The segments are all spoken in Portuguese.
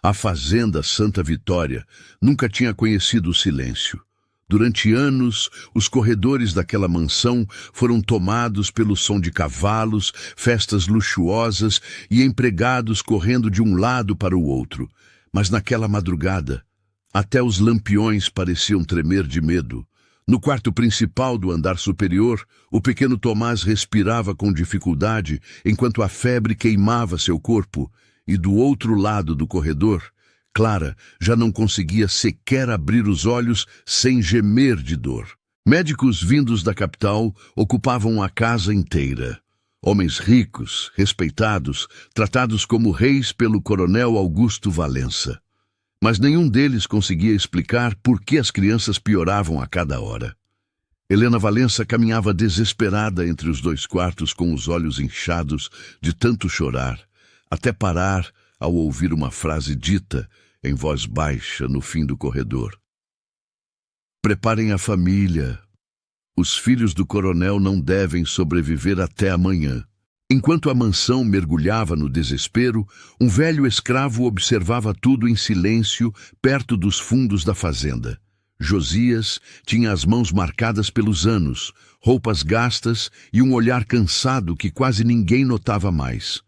A fazenda Santa Vitória nunca tinha conhecido o silêncio. Durante anos, os corredores daquela mansão foram tomados pelo som de cavalos, festas luxuosas e empregados correndo de um lado para o outro. Mas naquela madrugada, até os lampiões pareciam tremer de medo. No quarto principal do andar superior, o pequeno Tomás respirava com dificuldade enquanto a febre queimava seu corpo, e do outro lado do corredor, Clara já não conseguia sequer abrir os olhos sem gemer de dor. Médicos vindos da capital ocupavam a casa inteira. Homens ricos, respeitados, tratados como reis pelo coronel Augusto Valença. Mas nenhum deles conseguia explicar por que as crianças pioravam a cada hora. Helena Valença caminhava desesperada entre os dois quartos com os olhos inchados de tanto chorar, até parar ao ouvir uma frase dita em voz baixa no fim do corredor. Preparem a família. Os filhos do coronel não devem sobreviver até amanhã. Enquanto a mansão mergulhava no desespero, um velho escravo observava tudo em silêncio perto dos fundos da fazenda. Josias tinha as mãos marcadas pelos anos, roupas gastas e um olhar cansado que quase ninguém notava mais.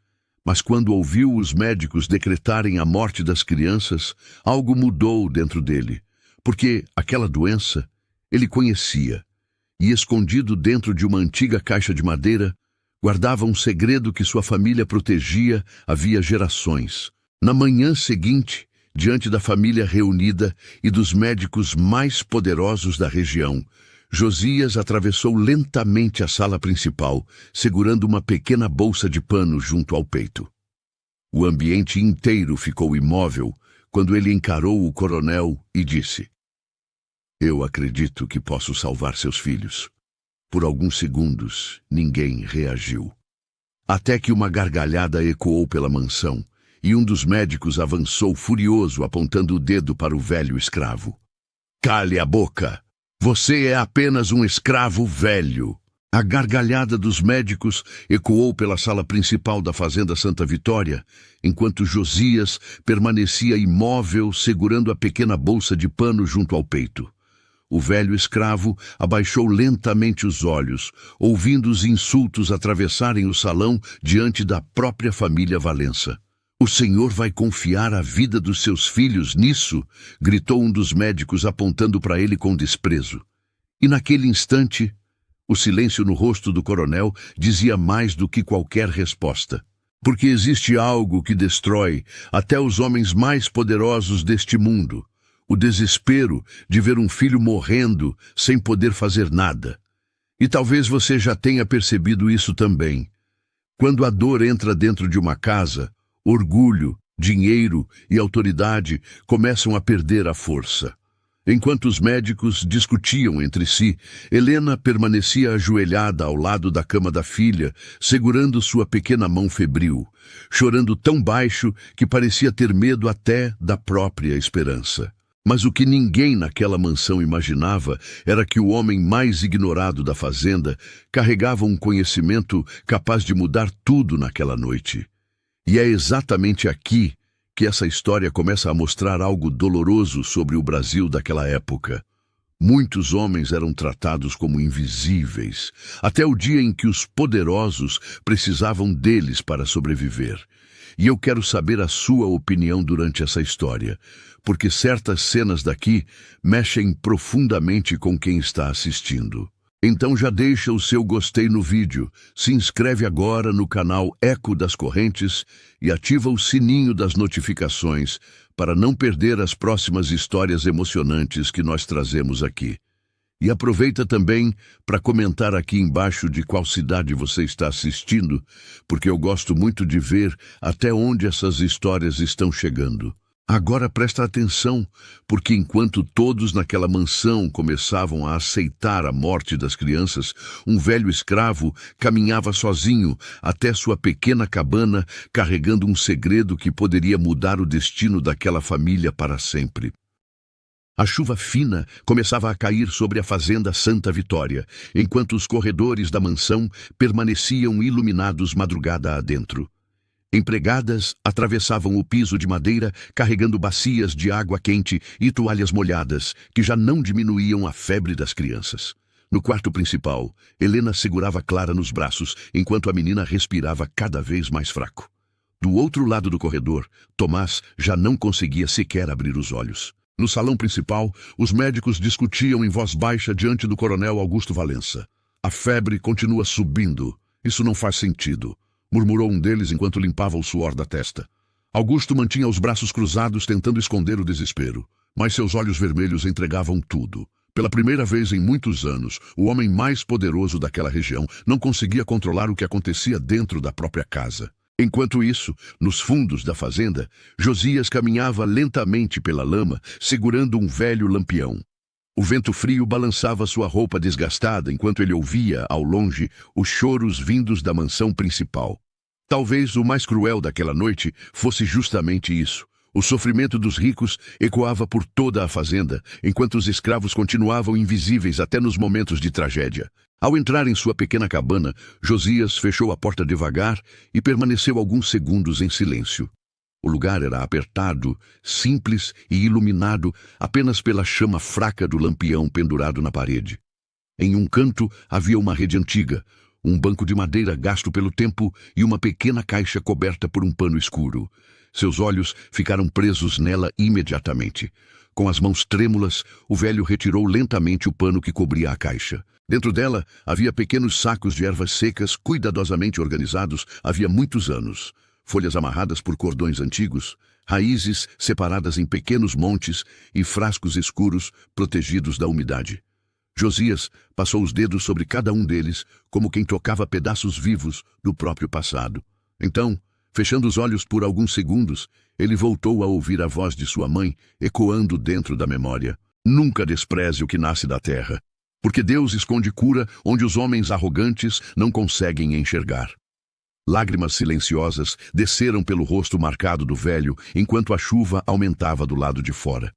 Mas quando ouviu os médicos decretarem a morte das crianças, algo mudou dentro dele, porque aquela doença ele conhecia, e escondido dentro de uma antiga caixa de madeira, guardava um segredo que sua família protegia havia gerações. Na manhã seguinte, diante da família reunida e dos médicos mais poderosos da região, Josias atravessou lentamente a sala principal, segurando uma pequena bolsa de pano junto ao peito. O ambiente inteiro ficou imóvel quando ele encarou o coronel e disse: "Eu acredito que posso salvar seus filhos." Por alguns segundos, ninguém reagiu. Até que uma gargalhada ecoou pela mansão e um dos médicos avançou furioso, apontando o dedo para o velho escravo. "Cale a boca! Você é apenas um escravo velho." A gargalhada dos médicos ecoou pela sala principal da fazenda Santa Vitória, enquanto Josias permanecia imóvel segurando a pequena bolsa de pano junto ao peito. O velho escravo abaixou lentamente os olhos, ouvindo os insultos atravessarem o salão diante da própria família Valença. "O senhor vai confiar a vida dos seus filhos nisso?" gritou um dos médicos apontando para ele com desprezo. E naquele instante, o silêncio no rosto do coronel dizia mais do que qualquer resposta. Porque existe algo que destrói até os homens mais poderosos deste mundo: o desespero de ver um filho morrendo sem poder fazer nada. E talvez você já tenha percebido isso também. Quando a dor entra dentro de uma casa, orgulho, dinheiro e autoridade começam a perder a força. Enquanto os médicos discutiam entre si, Helena permanecia ajoelhada ao lado da cama da filha, segurando sua pequena mão febril, chorando tão baixo que parecia ter medo até da própria esperança. Mas o que ninguém naquela mansão imaginava era que o homem mais ignorado da fazenda carregava um conhecimento capaz de mudar tudo naquela noite. E é exatamente aqui que essa história começa a mostrar algo doloroso sobre o Brasil daquela época. Muitos homens eram tratados como invisíveis, até o dia em que os poderosos precisavam deles para sobreviver. E eu quero saber a sua opinião durante essa história, porque certas cenas daqui mexem profundamente com quem está assistindo. Então já deixa o seu gostei no vídeo, se inscreve agora no canal Eco das Correntes e ativa o sininho das notificações para não perder as próximas histórias emocionantes que nós trazemos aqui. E aproveita também para comentar aqui embaixo de qual cidade você está assistindo, porque eu gosto muito de ver até onde essas histórias estão chegando. Agora presta atenção, porque enquanto todos naquela mansão começavam a aceitar a morte das crianças, um velho escravo caminhava sozinho até sua pequena cabana, carregando um segredo que poderia mudar o destino daquela família para sempre. A chuva fina começava a cair sobre a fazenda Santa Vitória, enquanto os corredores da mansão permaneciam iluminados madrugada adentro. Empregadas atravessavam o piso de madeira carregando bacias de água quente e toalhas molhadas, que já não diminuíam a febre das crianças. No quarto principal, Helena segurava Clara nos braços, enquanto a menina respirava cada vez mais fraco. Do outro lado do corredor, Tomás já não conseguia sequer abrir os olhos. No salão principal, os médicos discutiam em voz baixa diante do coronel Augusto Valença. A febre continua subindo. Isso não faz sentido, murmurou um deles enquanto limpava o suor da testa. Augusto mantinha os braços cruzados tentando esconder o desespero, mas seus olhos vermelhos entregavam tudo. Pela primeira vez em muitos anos, o homem mais poderoso daquela região não conseguia controlar o que acontecia dentro da própria casa. Enquanto isso, nos fundos da fazenda, Josias caminhava lentamente pela lama, segurando um velho lampião. O vento frio balançava sua roupa desgastada enquanto ele ouvia, ao longe, os choros vindos da mansão principal. Talvez o mais cruel daquela noite fosse justamente isso. O sofrimento dos ricos ecoava por toda a fazenda, enquanto os escravos continuavam invisíveis até nos momentos de tragédia. Ao entrar em sua pequena cabana, Josias fechou a porta devagar e permaneceu alguns segundos em silêncio. O lugar era apertado, simples e iluminado apenas pela chama fraca do lampião pendurado na parede. Em um canto havia uma rede antiga, um banco de madeira gasto pelo tempo e uma pequena caixa coberta por um pano escuro. Seus olhos ficaram presos nela imediatamente. Com as mãos trêmulas, o velho retirou lentamente o pano que cobria a caixa. Dentro dela havia pequenos sacos de ervas secas cuidadosamente organizados havia muitos anos. Folhas amarradas por cordões antigos, raízes separadas em pequenos montes e frascos escuros protegidos da umidade. Josias passou os dedos sobre cada um deles, como quem tocava pedaços vivos do próprio passado. Então, fechando os olhos por alguns segundos, ele voltou a ouvir a voz de sua mãe ecoando dentro da memória. Nunca despreze o que nasce da terra, porque Deus esconde cura onde os homens arrogantes não conseguem enxergar. Lágrimas silenciosas desceram pelo rosto marcado do velho enquanto a chuva aumentava do lado de fora.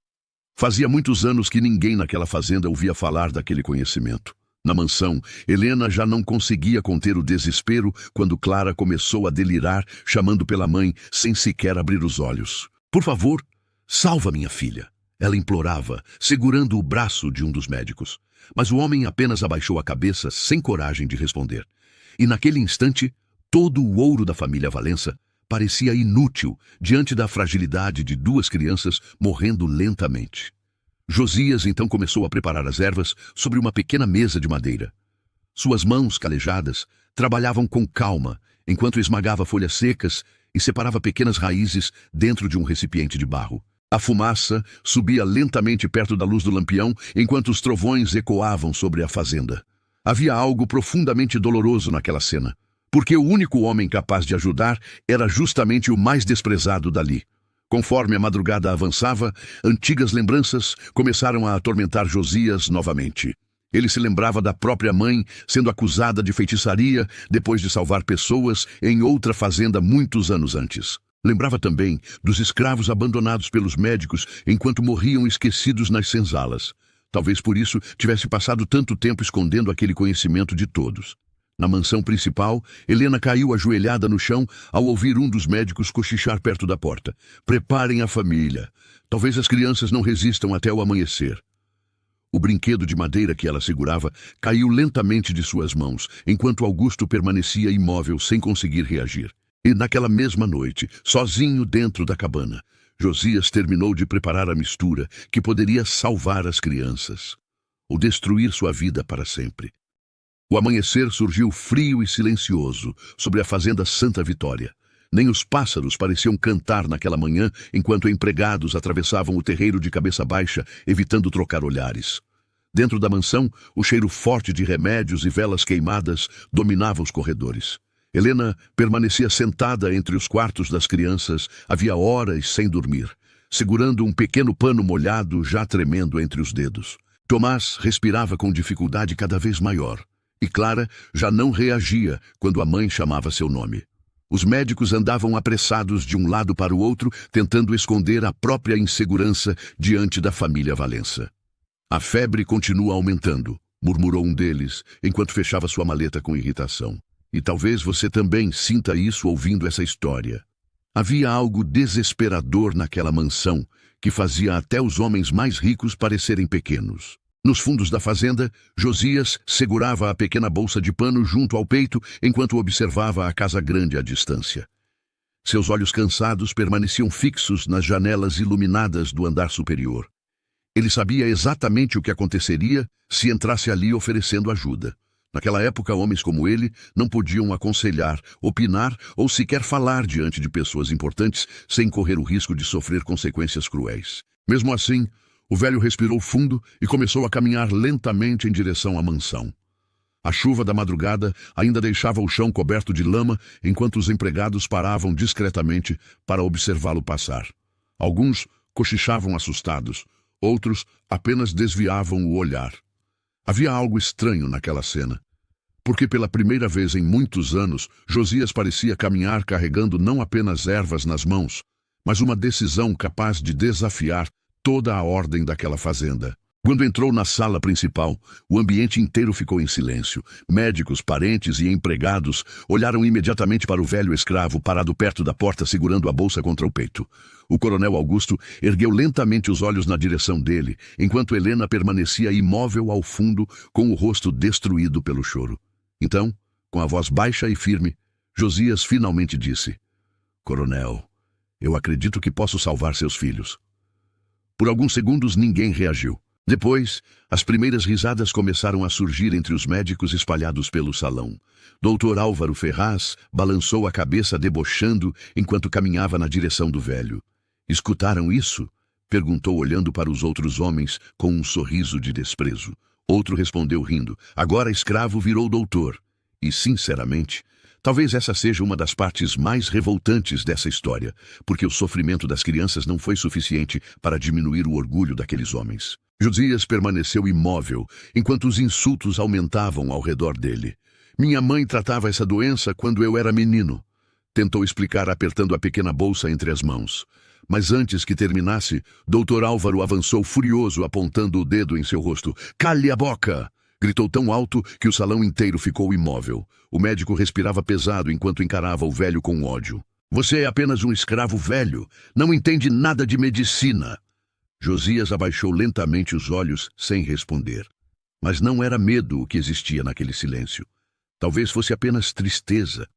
Fazia muitos anos que ninguém naquela fazenda ouvia falar daquele conhecimento. Na mansão, Helena já não conseguia conter o desespero quando Clara começou a delirar, chamando pela mãe sem sequer abrir os olhos. "Por favor, salva minha filha", ela implorava, segurando o braço de um dos médicos. Mas o homem apenas abaixou a cabeça, sem coragem de responder. E naquele instante, todo o ouro da família Valença parecia inútil diante da fragilidade de duas crianças morrendo lentamente. Josias então começou a preparar as ervas sobre uma pequena mesa de madeira. Suas mãos calejadas trabalhavam com calma, enquanto esmagava folhas secas e separava pequenas raízes dentro de um recipiente de barro. A fumaça subia lentamente perto da luz do lampião, enquanto os trovões ecoavam sobre a fazenda. Havia algo profundamente doloroso naquela cena, porque o único homem capaz de ajudar era justamente o mais desprezado dali. Conforme a madrugada avançava, antigas lembranças começaram a atormentar Josias novamente. Ele se lembrava da própria mãe sendo acusada de feitiçaria depois de salvar pessoas em outra fazenda muitos anos antes. Lembrava também dos escravos abandonados pelos médicos enquanto morriam esquecidos nas senzalas. Talvez por isso tivesse passado tanto tempo escondendo aquele conhecimento de todos. Na mansão principal, Helena caiu ajoelhada no chão ao ouvir um dos médicos cochichar perto da porta. "Preparem a família. Talvez as crianças não resistam até o amanhecer." O brinquedo de madeira que ela segurava caiu lentamente de suas mãos, enquanto Augusto permanecia imóvel sem conseguir reagir. E naquela mesma noite, sozinho dentro da cabana, Josias terminou de preparar a mistura que poderia salvar as crianças, ou destruir sua vida para sempre. O amanhecer surgiu frio e silencioso sobre a fazenda Santa Vitória. Nem os pássaros pareciam cantar naquela manhã, enquanto empregados atravessavam o terreiro de cabeça baixa, evitando trocar olhares. Dentro da mansão, o cheiro forte de remédios e velas queimadas dominava os corredores. Helena permanecia sentada entre os quartos das crianças, havia horas sem dormir, segurando um pequeno pano molhado já tremendo entre os dedos. Tomás respirava com dificuldade cada vez maior. E Clara já não reagia quando a mãe chamava seu nome. Os médicos andavam apressados de um lado para o outro, tentando esconder a própria insegurança diante da família Valença. "A febre continua aumentando", murmurou um deles, enquanto fechava sua maleta com irritação. "E talvez você também sinta isso ouvindo essa história." Havia algo desesperador naquela mansão que fazia até os homens mais ricos parecerem pequenos. Nos fundos da fazenda, Josias segurava a pequena bolsa de pano junto ao peito enquanto observava a casa grande à distância. Seus olhos cansados permaneciam fixos nas janelas iluminadas do andar superior. Ele sabia exatamente o que aconteceria se entrasse ali oferecendo ajuda. Naquela época, homens como ele não podiam aconselhar, opinar ou sequer falar diante de pessoas importantes sem correr o risco de sofrer consequências cruéis. Mesmo assim, o velho respirou fundo e começou a caminhar lentamente em direção à mansão. A chuva da madrugada ainda deixava o chão coberto de lama enquanto os empregados paravam discretamente para observá-lo passar. Alguns cochichavam assustados, outros apenas desviavam o olhar. Havia algo estranho naquela cena, porque pela primeira vez em muitos anos, Josias parecia caminhar carregando não apenas ervas nas mãos, mas uma decisão capaz de desafiar toda a ordem daquela fazenda. Quando entrou na sala principal, o ambiente inteiro ficou em silêncio. Médicos, parentes e empregados olharam imediatamente para o velho escravo parado perto da porta segurando a bolsa contra o peito. O coronel Augusto ergueu lentamente os olhos na direção dele, enquanto Helena permanecia imóvel ao fundo com o rosto destruído pelo choro. Então, com a voz baixa e firme, Josias finalmente disse: "Coronel, eu acredito que posso salvar seus filhos." Por alguns segundos ninguém reagiu. Depois, as primeiras risadas começaram a surgir entre os médicos espalhados pelo salão. Dr. Álvaro Ferraz balançou a cabeça debochando enquanto caminhava na direção do velho. "Escutaram isso?" perguntou olhando para os outros homens com um sorriso de desprezo. Outro respondeu rindo: "Agora escravo virou doutor." E, sinceramente, talvez essa seja uma das partes mais revoltantes dessa história, porque o sofrimento das crianças não foi suficiente para diminuir o orgulho daqueles homens. Josias permaneceu imóvel, enquanto os insultos aumentavam ao redor dele. "Minha mãe tratava essa doença quando eu era menino", tentou explicar apertando a pequena bolsa entre as mãos. Mas antes que terminasse, Dr. Álvaro avançou furioso, apontando o dedo em seu rosto. "Cale a boca!" gritou tão alto que o salão inteiro ficou imóvel. O médico respirava pesado enquanto encarava o velho com ódio. "Você é apenas um escravo velho. Não entende nada de medicina." Josias abaixou lentamente os olhos sem responder. Mas não era medo o que existia naquele silêncio. Talvez fosse apenas tristeza.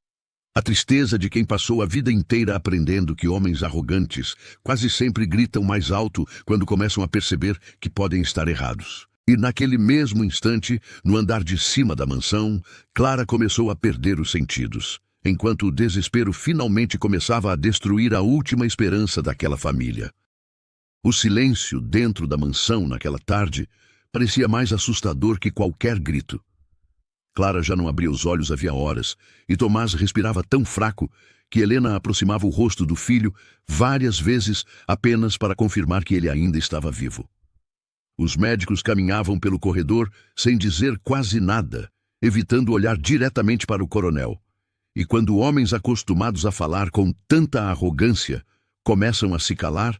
A tristeza de quem passou a vida inteira aprendendo que homens arrogantes quase sempre gritam mais alto quando começam a perceber que podem estar errados. E naquele mesmo instante, no andar de cima da mansão, Clara começou a perder os sentidos, enquanto o desespero finalmente começava a destruir a última esperança daquela família. O silêncio dentro da mansão naquela tarde parecia mais assustador que qualquer grito. Clara já não abria os olhos havia horas, e Tomás respirava tão fraco que Helena aproximava o rosto do filho várias vezes apenas para confirmar que ele ainda estava vivo. Os médicos caminhavam pelo corredor sem dizer quase nada, evitando olhar diretamente para o coronel. E quando homens acostumados a falar com tanta arrogância começam a se calar,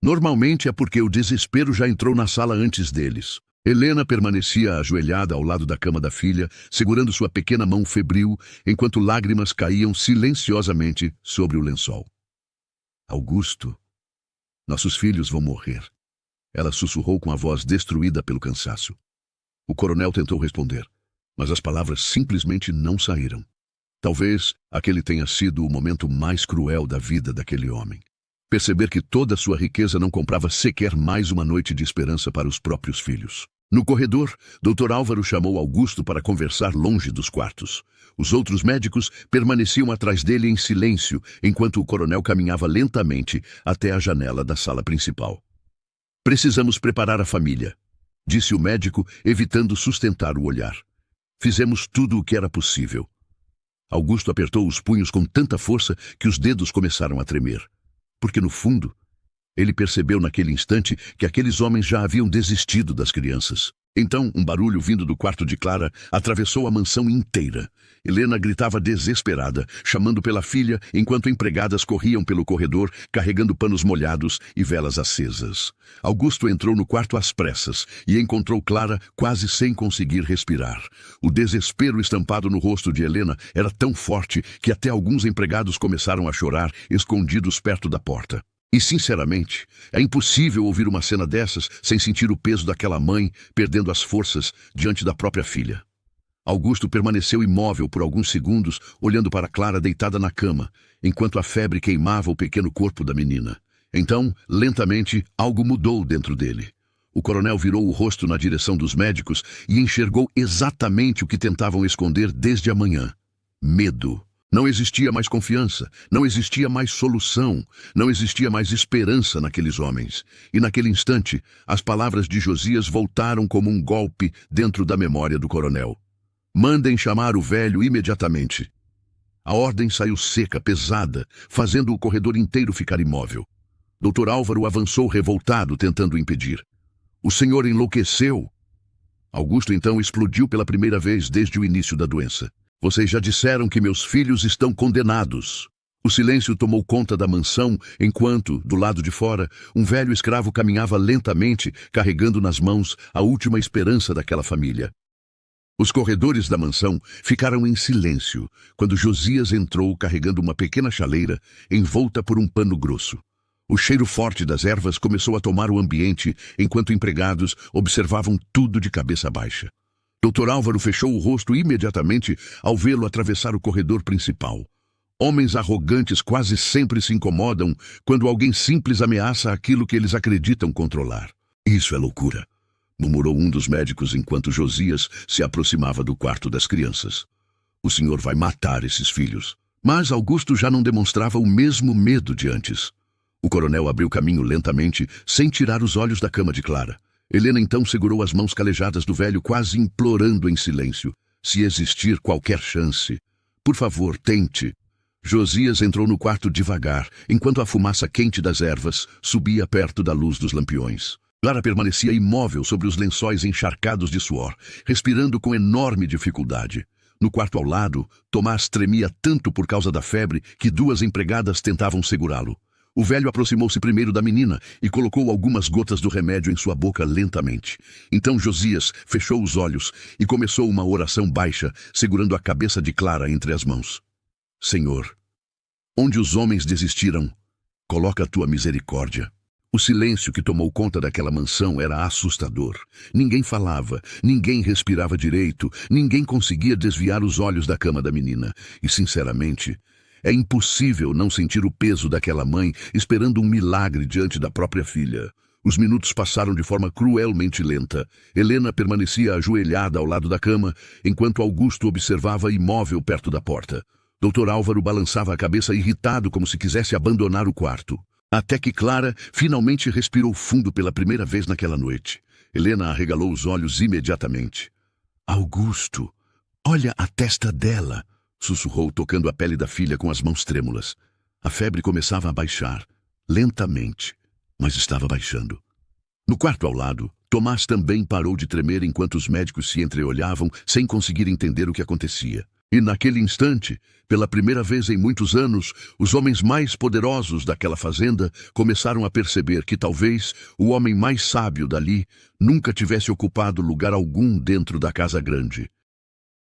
normalmente é porque o desespero já entrou na sala antes deles. Helena permanecia ajoelhada ao lado da cama da filha, segurando sua pequena mão febril, enquanto lágrimas caíam silenciosamente sobre o lençol. "Augusto, nossos filhos vão morrer." Ela sussurrou com a voz destruída pelo cansaço. O coronel tentou responder, mas as palavras simplesmente não saíram. Talvez aquele tenha sido o momento mais cruel da vida daquele homem. Perceber que toda a sua riqueza não comprava sequer mais uma noite de esperança para os próprios filhos. No corredor, Dr. Álvaro chamou Augusto para conversar longe dos quartos. Os outros médicos permaneciam atrás dele em silêncio, enquanto o coronel caminhava lentamente até a janela da sala principal. "Precisamos preparar a família", disse o médico, evitando sustentar o olhar. "Fizemos tudo o que era possível." Augusto apertou os punhos com tanta força que os dedos começaram a tremer. Porque, no fundo, ele percebeu naquele instante que aqueles homens já haviam desistido das crianças. Então, um barulho vindo do quarto de Clara atravessou a mansão inteira. Helena gritava desesperada, chamando pela filha, enquanto empregadas corriam pelo corredor, carregando panos molhados e velas acesas. Augusto entrou no quarto às pressas e encontrou Clara quase sem conseguir respirar. O desespero estampado no rosto de Helena era tão forte que até alguns empregados começaram a chorar, escondidos perto da porta. E, sinceramente, é impossível ouvir uma cena dessas sem sentir o peso daquela mãe perdendo as forças diante da própria filha. Augusto permaneceu imóvel por alguns segundos, olhando para Clara deitada na cama, enquanto a febre queimava o pequeno corpo da menina. Então, lentamente, algo mudou dentro dele. O coronel virou o rosto na direção dos médicos e enxergou exatamente o que tentavam esconder desde a manhã: medo. Não existia mais confiança, não existia mais solução, não existia mais esperança naqueles homens. E naquele instante, as palavras de Josias voltaram como um golpe dentro da memória do coronel. Mandem chamar o velho imediatamente. A ordem saiu seca, pesada, fazendo o corredor inteiro ficar imóvel. Dr. Álvaro avançou revoltado, tentando impedir. O senhor enlouqueceu. Augusto então explodiu pela primeira vez desde o início da doença. Vocês já disseram que meus filhos estão condenados. O silêncio tomou conta da mansão, enquanto, do lado de fora, um velho escravo caminhava lentamente, carregando nas mãos a última esperança daquela família. Os corredores da mansão ficaram em silêncio quando Josias entrou carregando uma pequena chaleira envolta por um pano grosso. O cheiro forte das ervas começou a tomar o ambiente enquanto empregados observavam tudo de cabeça baixa. Dr. Álvaro fechou o rosto imediatamente ao vê-lo atravessar o corredor principal. Homens arrogantes quase sempre se incomodam quando alguém simples ameaça aquilo que eles acreditam controlar. Isso é loucura, murmurou um dos médicos enquanto Josias se aproximava do quarto das crianças. O senhor vai matar esses filhos. Mas Augusto já não demonstrava o mesmo medo de antes. O coronel abriu caminho lentamente, sem tirar os olhos da cama de Clara. Helena então segurou as mãos calejadas do velho, quase implorando em silêncio. Se existir qualquer chance, por favor, tente. Josias entrou no quarto devagar, enquanto a fumaça quente das ervas subia perto da luz dos lampiões. Clara permanecia imóvel sobre os lençóis encharcados de suor, respirando com enorme dificuldade. No quarto ao lado, Tomás tremia tanto por causa da febre que duas empregadas tentavam segurá-lo. O velho aproximou-se primeiro da menina e colocou algumas gotas do remédio em sua boca lentamente. Então Josias fechou os olhos e começou uma oração baixa, segurando a cabeça de Clara entre as mãos. Senhor, onde os homens desistiram, coloca a tua misericórdia. O silêncio que tomou conta daquela mansão era assustador. Ninguém falava, ninguém respirava direito, ninguém conseguia desviar os olhos da cama da menina. E, sinceramente, é impossível não sentir o peso daquela mãe esperando um milagre diante da própria filha. Os minutos passaram de forma cruelmente lenta. Helena permanecia ajoelhada ao lado da cama, enquanto Augusto observava imóvel perto da porta. Dr. Álvaro balançava a cabeça irritado como se quisesse abandonar o quarto. Até que Clara finalmente respirou fundo pela primeira vez naquela noite. Helena arregalou os olhos imediatamente. Augusto, olha a testa dela, sussurrou, tocando a pele da filha com as mãos trêmulas. A febre começava a baixar, lentamente, mas estava baixando. No quarto ao lado, Tomás também parou de tremer enquanto os médicos se entreolhavam sem conseguir entender o que acontecia. E naquele instante, pela primeira vez em muitos anos, os homens mais poderosos daquela fazenda começaram a perceber que talvez o homem mais sábio dali nunca tivesse ocupado lugar algum dentro da casa grande.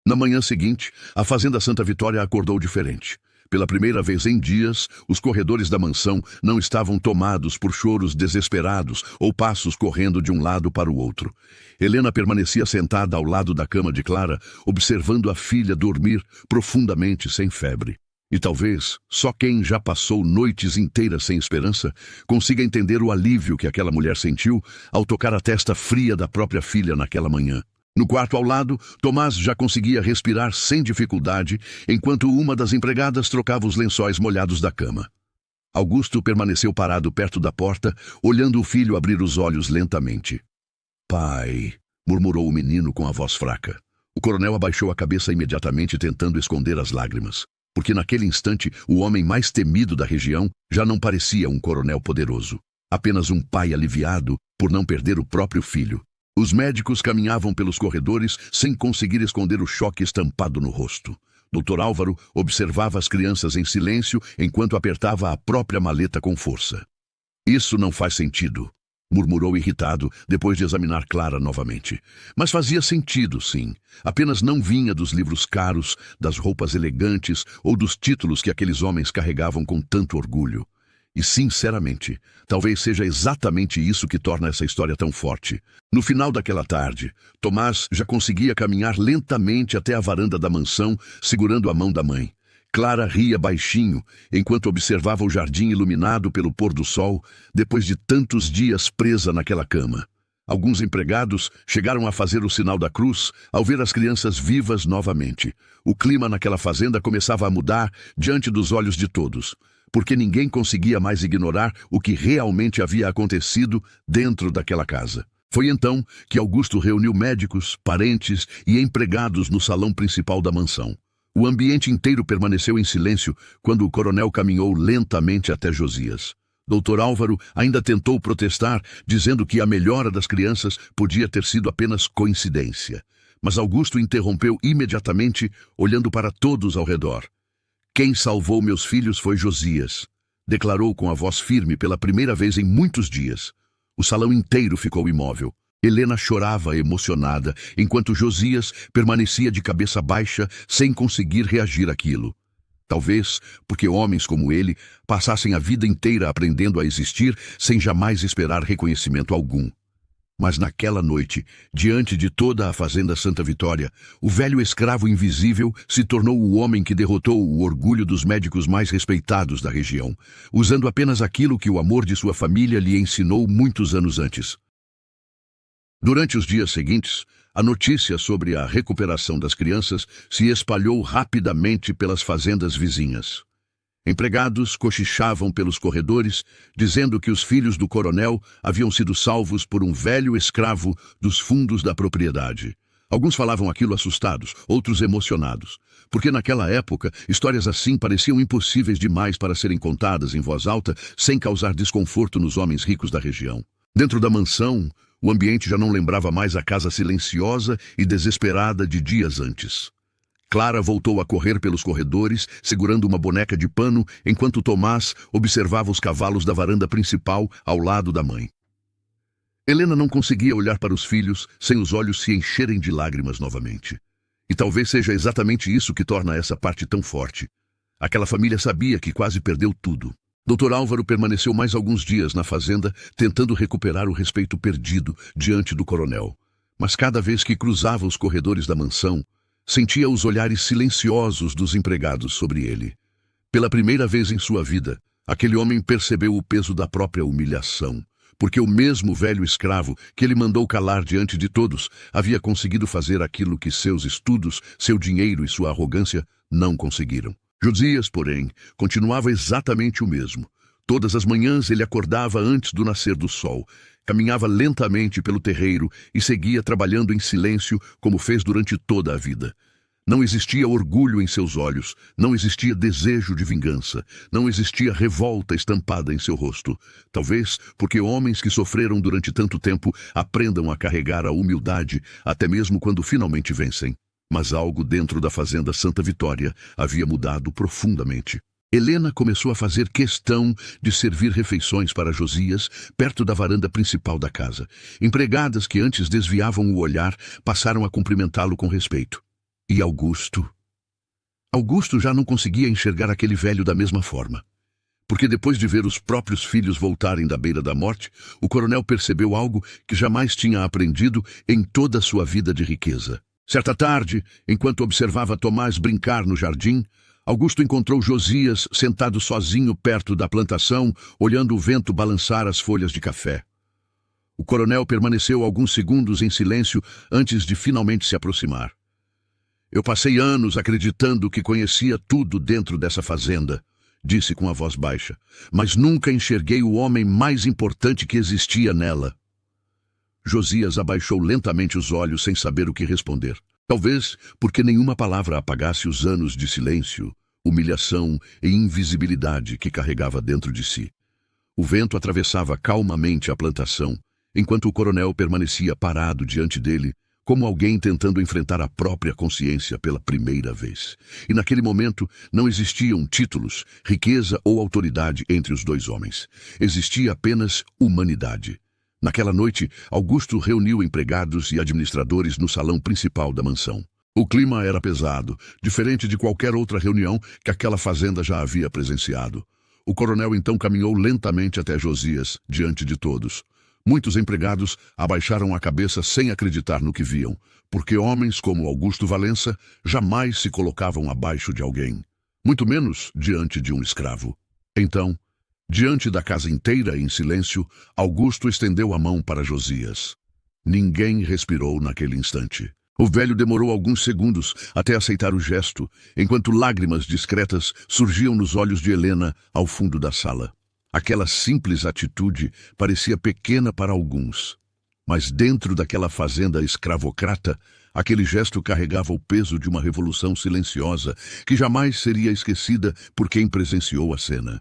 Na manhã seguinte, a Fazenda Santa Vitória acordou diferente. Pela primeira vez em dias, os corredores da mansão não estavam tomados por choros desesperados ou passos correndo de um lado para o outro. Helena permanecia sentada ao lado da cama de Clara, observando a filha dormir profundamente sem febre. E talvez só quem já passou noites inteiras sem esperança consiga entender o alívio que aquela mulher sentiu ao tocar a testa fria da própria filha naquela manhã. No quarto ao lado, Tomás já conseguia respirar sem dificuldade, enquanto uma das empregadas trocava os lençóis molhados da cama. Augusto permaneceu parado perto da porta, olhando o filho abrir os olhos lentamente. Pai, murmurou o menino com a voz fraca. O coronel abaixou a cabeça imediatamente, tentando esconder as lágrimas, porque naquele instante o homem mais temido da região já não parecia um coronel poderoso, apenas um pai aliviado por não perder o próprio filho. Os médicos caminhavam pelos corredores sem conseguir esconder o choque estampado no rosto. Dr. Álvaro observava as crianças em silêncio enquanto apertava a própria maleta com força. Isso não faz sentido, murmurou irritado, depois de examinar Clara novamente. Mas fazia sentido, sim. Apenas não vinha dos livros caros, das roupas elegantes ou dos títulos que aqueles homens carregavam com tanto orgulho. E, sinceramente, talvez seja exatamente isso que torna essa história tão forte. No final daquela tarde, Tomás já conseguia caminhar lentamente até a varanda da mansão, segurando a mão da mãe. Clara ria baixinho, enquanto observava o jardim iluminado pelo pôr do sol, depois de tantos dias presa naquela cama. Alguns empregados chegaram a fazer o sinal da cruz ao ver as crianças vivas novamente. O clima naquela fazenda começava a mudar diante dos olhos de todos, porque ninguém conseguia mais ignorar o que realmente havia acontecido dentro daquela casa. Foi então que Augusto reuniu médicos, parentes e empregados no salão principal da mansão. O ambiente inteiro permaneceu em silêncio quando o coronel caminhou lentamente até Josias. Dr. Álvaro ainda tentou protestar, dizendo que a melhora das crianças podia ter sido apenas coincidência. Mas Augusto interrompeu imediatamente, olhando para todos ao redor. Quem salvou meus filhos foi Josias, declarou com a voz firme pela primeira vez em muitos dias. O salão inteiro ficou imóvel. Helena chorava emocionada, enquanto Josias permanecia de cabeça baixa, sem conseguir reagir àquilo. Talvez porque homens como ele passassem a vida inteira aprendendo a existir sem jamais esperar reconhecimento algum. Mas naquela noite, diante de toda a fazenda Santa Vitória, o velho escravo invisível se tornou o homem que derrotou o orgulho dos médicos mais respeitados da região, usando apenas aquilo que o amor de sua família lhe ensinou muitos anos antes. Durante os dias seguintes, a notícia sobre a recuperação das crianças se espalhou rapidamente pelas fazendas vizinhas. Empregados cochichavam pelos corredores, dizendo que os filhos do coronel haviam sido salvos por um velho escravo dos fundos da propriedade. Alguns falavam aquilo assustados, outros emocionados, porque naquela época histórias assim pareciam impossíveis demais para serem contadas em voz alta sem causar desconforto nos homens ricos da região. Dentro da mansão, o ambiente já não lembrava mais a casa silenciosa e desesperada de dias antes. Clara voltou a correr pelos corredores, segurando uma boneca de pano, enquanto Tomás observava os cavalos da varanda principal ao lado da mãe. Helena não conseguia olhar para os filhos sem os olhos se encherem de lágrimas novamente. E talvez seja exatamente isso que torna essa parte tão forte. Aquela família sabia que quase perdeu tudo. Dr. Álvaro permaneceu mais alguns dias na fazenda, tentando recuperar o respeito perdido diante do coronel. Mas cada vez que cruzava os corredores da mansão, sentia os olhares silenciosos dos empregados sobre ele. Pela primeira vez em sua vida, aquele homem percebeu o peso da própria humilhação, porque o mesmo velho escravo que ele mandou calar diante de todos havia conseguido fazer aquilo que seus estudos, seu dinheiro e sua arrogância não conseguiram. Josias, porém, continuava exatamente o mesmo. Todas as manhãs ele acordava antes do nascer do sol, caminhava lentamente pelo terreiro e seguia trabalhando em silêncio como fez durante toda a vida. Não existia orgulho em seus olhos, não existia desejo de vingança, não existia revolta estampada em seu rosto. Talvez porque homens que sofreram durante tanto tempo aprendam a carregar a humildade até mesmo quando finalmente vencem. Mas algo dentro da fazenda Santa Vitória havia mudado profundamente. Helena começou a fazer questão de servir refeições para Josias perto da varanda principal da casa. Empregadas que antes desviavam o olhar passaram a cumprimentá-lo com respeito. E Augusto? Augusto já não conseguia enxergar aquele velho da mesma forma. Porque depois de ver os próprios filhos voltarem da beira da morte, o coronel percebeu algo que jamais tinha aprendido em toda a sua vida de riqueza. Certa tarde, enquanto observava Tomás brincar no jardim, Augusto encontrou Josias sentado sozinho perto da plantação, olhando o vento balançar as folhas de café. O coronel permaneceu alguns segundos em silêncio antes de finalmente se aproximar. Eu passei anos acreditando que conhecia tudo dentro dessa fazenda, disse com a voz baixa, mas nunca enxerguei o homem mais importante que existia nela. Josias abaixou lentamente os olhos sem saber o que responder. Talvez porque nenhuma palavra apagasse os anos de silêncio, humilhação e invisibilidade que carregava dentro de si. O vento atravessava calmamente a plantação, enquanto o coronel permanecia parado diante dele, como alguém tentando enfrentar a própria consciência pela primeira vez. E naquele momento não existiam títulos, riqueza ou autoridade entre os dois homens. Existia apenas humanidade. Naquela noite, Augusto reuniu empregados e administradores no salão principal da mansão. O clima era pesado, diferente de qualquer outra reunião que aquela fazenda já havia presenciado. O coronel então caminhou lentamente até Josias, diante de todos. Muitos empregados abaixaram a cabeça sem acreditar no que viam, porque homens como Augusto Valença jamais se colocavam abaixo de alguém, muito menos diante de um escravo. Então, diante da casa inteira em silêncio, Augusto estendeu a mão para Josias. Ninguém respirou naquele instante. O velho demorou alguns segundos até aceitar o gesto, enquanto lágrimas discretas surgiam nos olhos de Helena ao fundo da sala. Aquela simples atitude parecia pequena para alguns, mas dentro daquela fazenda escravocrata, aquele gesto carregava o peso de uma revolução silenciosa que jamais seria esquecida por quem presenciou a cena.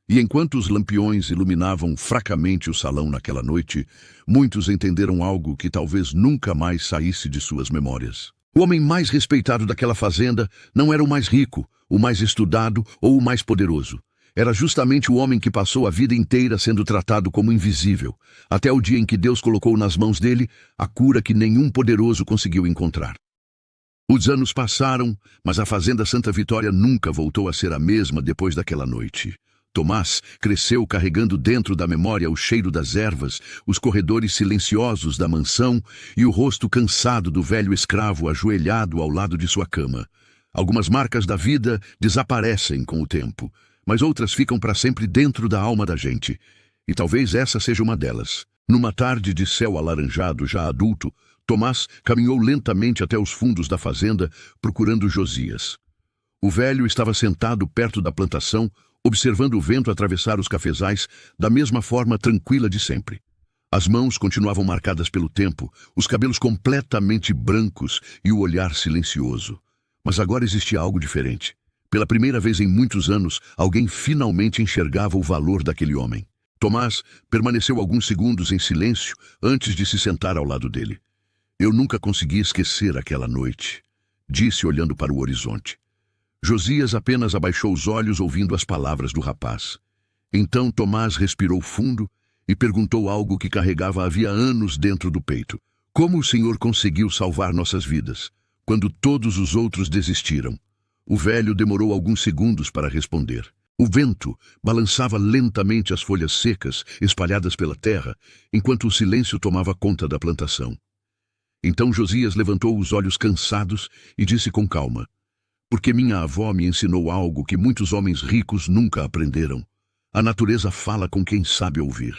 E enquanto os lampiões iluminavam fracamente o salão naquela noite, muitos entenderam algo que talvez nunca mais saísse de suas memórias. O homem mais respeitado daquela fazenda não era o mais rico, o mais estudado ou o mais poderoso. Era justamente o homem que passou a vida inteira sendo tratado como invisível, até o dia em que Deus colocou nas mãos dele a cura que nenhum poderoso conseguiu encontrar. Os anos passaram, mas a fazenda Santa Vitória nunca voltou a ser a mesma depois daquela noite. Tomás cresceu carregando dentro da memória o cheiro das ervas, os corredores silenciosos da mansão e o rosto cansado do velho escravo ajoelhado ao lado de sua cama. Algumas marcas da vida desaparecem com o tempo, mas outras ficam para sempre dentro da alma da gente. E talvez essa seja uma delas. Numa tarde de céu alaranjado, já adulto, Tomás caminhou lentamente até os fundos da fazenda, procurando Josias. O velho estava sentado perto da plantação, observando o vento atravessar os cafezais da mesma forma tranquila de sempre. As mãos continuavam marcadas pelo tempo, os cabelos completamente brancos e o olhar silencioso. Mas agora existia algo diferente. Pela primeira vez em muitos anos, alguém finalmente enxergava o valor daquele homem. Tomás permaneceu alguns segundos em silêncio antes de se sentar ao lado dele. Eu nunca consegui esquecer aquela noite, disse olhando para o horizonte. Josias apenas abaixou os olhos ouvindo as palavras do rapaz. Então Tomás respirou fundo e perguntou algo que carregava havia anos dentro do peito. Como o Senhor conseguiu salvar nossas vidas, quando todos os outros desistiram? O velho demorou alguns segundos para responder. O vento balançava lentamente as folhas secas espalhadas pela terra, enquanto o silêncio tomava conta da plantação. Então Josias levantou os olhos cansados e disse com calma: porque minha avó me ensinou algo que muitos homens ricos nunca aprenderam. A natureza fala com quem sabe ouvir.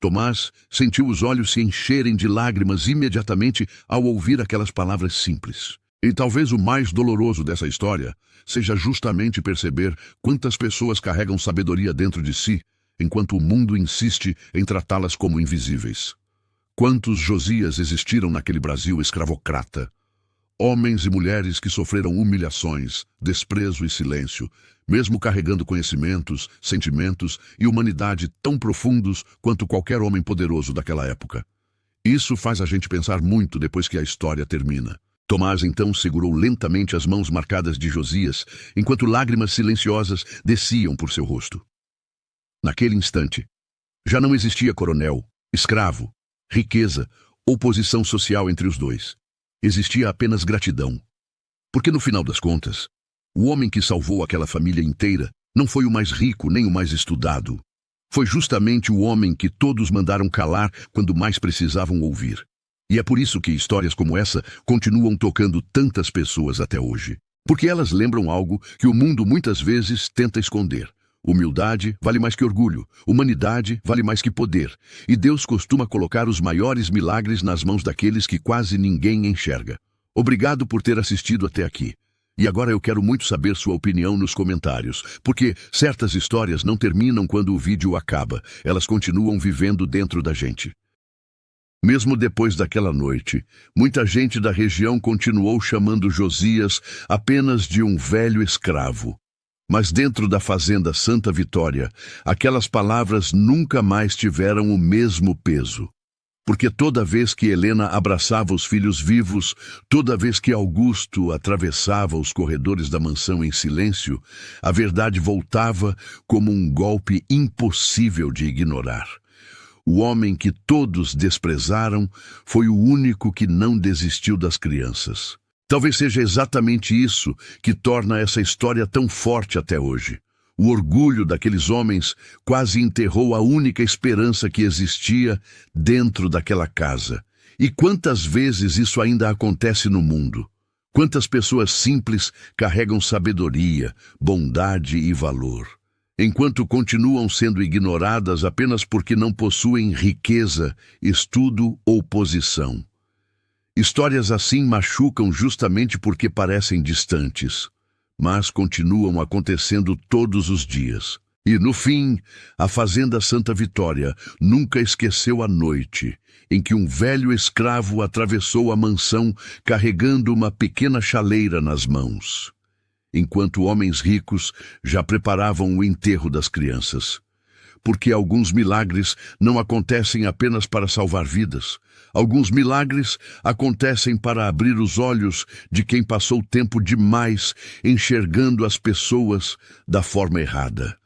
Tomás sentiu os olhos se encherem de lágrimas imediatamente ao ouvir aquelas palavras simples. E talvez o mais doloroso dessa história seja justamente perceber quantas pessoas carregam sabedoria dentro de si, enquanto o mundo insiste em tratá-las como invisíveis. Quantos Josias existiram naquele Brasil escravocrata? Homens e mulheres que sofreram humilhações, desprezo e silêncio, mesmo carregando conhecimentos, sentimentos e humanidade tão profundos quanto qualquer homem poderoso daquela época. Isso faz a gente pensar muito depois que a história termina. Tomás então segurou lentamente as mãos marcadas de Josias, enquanto lágrimas silenciosas desciam por seu rosto. Naquele instante, já não existia coronel, escravo, riqueza ou posição social entre os dois. Existia apenas gratidão. Porque no final das contas, o homem que salvou aquela família inteira não foi o mais rico nem o mais estudado. Foi justamente o homem que todos mandaram calar quando mais precisavam ouvir. E é por isso que histórias como essa continuam tocando tantas pessoas até hoje. Porque elas lembram algo que o mundo muitas vezes tenta esconder. Humildade vale mais que orgulho, humanidade vale mais que poder. E Deus costuma colocar os maiores milagres nas mãos daqueles que quase ninguém enxerga. Obrigado por ter assistido até aqui. E agora eu quero muito saber sua opinião nos comentários, porque certas histórias não terminam quando o vídeo acaba, elas continuam vivendo dentro da gente. Mesmo depois daquela noite, muita gente da região continuou chamando Josias apenas de um velho escravo. Mas dentro da fazenda Santa Vitória, aquelas palavras nunca mais tiveram o mesmo peso. Porque toda vez que Helena abraçava os filhos vivos, toda vez que Augusto atravessava os corredores da mansão em silêncio, a verdade voltava como um golpe impossível de ignorar. O homem que todos desprezaram foi o único que não desistiu das crianças. Talvez seja exatamente isso que torna essa história tão forte até hoje. O orgulho daqueles homens quase enterrou a única esperança que existia dentro daquela casa. E quantas vezes isso ainda acontece no mundo? Quantas pessoas simples carregam sabedoria, bondade e valor, enquanto continuam sendo ignoradas apenas porque não possuem riqueza, estudo ou posição. Histórias assim machucam justamente porque parecem distantes, mas continuam acontecendo todos os dias. E, no fim, a Fazenda Santa Vitória nunca esqueceu a noite em que um velho escravo atravessou a mansão carregando uma pequena chaleira nas mãos, enquanto homens ricos já preparavam o enterro das crianças. Porque alguns milagres não acontecem apenas para salvar vidas. Alguns milagres acontecem para abrir os olhos de quem passou tempo demais enxergando as pessoas da forma errada.